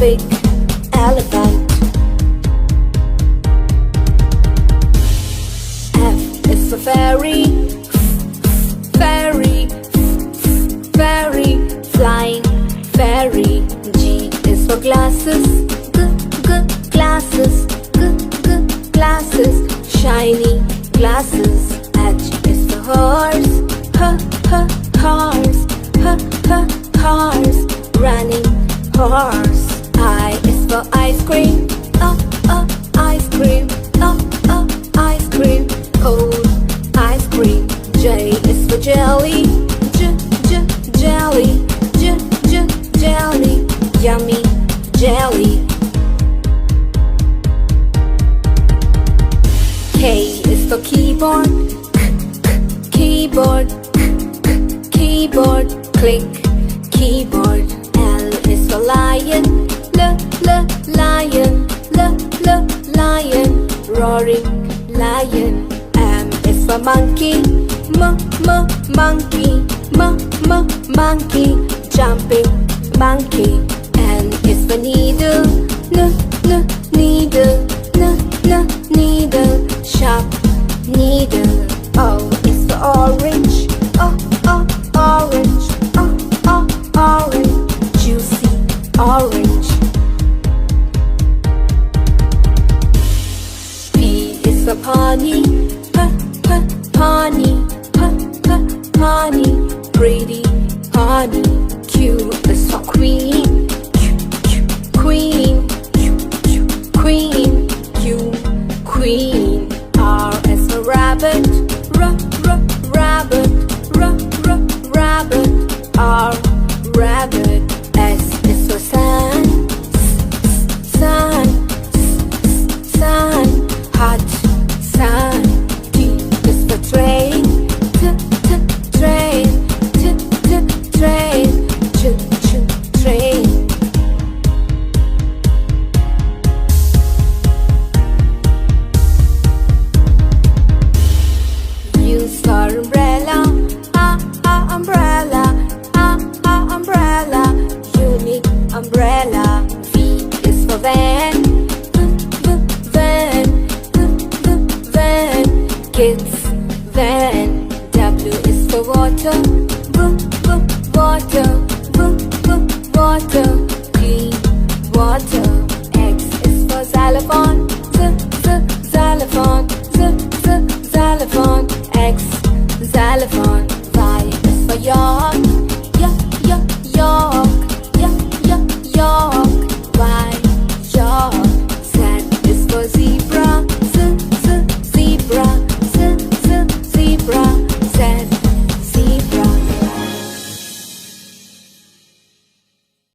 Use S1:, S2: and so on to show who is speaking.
S1: big elephant. F is for fairy, fairy, fairy, flying fairy. G is for glasses, glasses, glasses, shiny glasses. H is for horse, horse, horse, running horse. I is for ice cream, ice cream, ice cream, cold ice cream. J is for jelly, jelly, jelly, yummy jelly. K is for keyboard, keyboard, keyboard, click keyboard. L is for lion, lion, lion, roaring lion. M is for monkey, monkey, monkey, jumping monkey. N is for needle, needle, needle, sharp needle. O is for orange, orange, orange, juicy orange. P is for pony,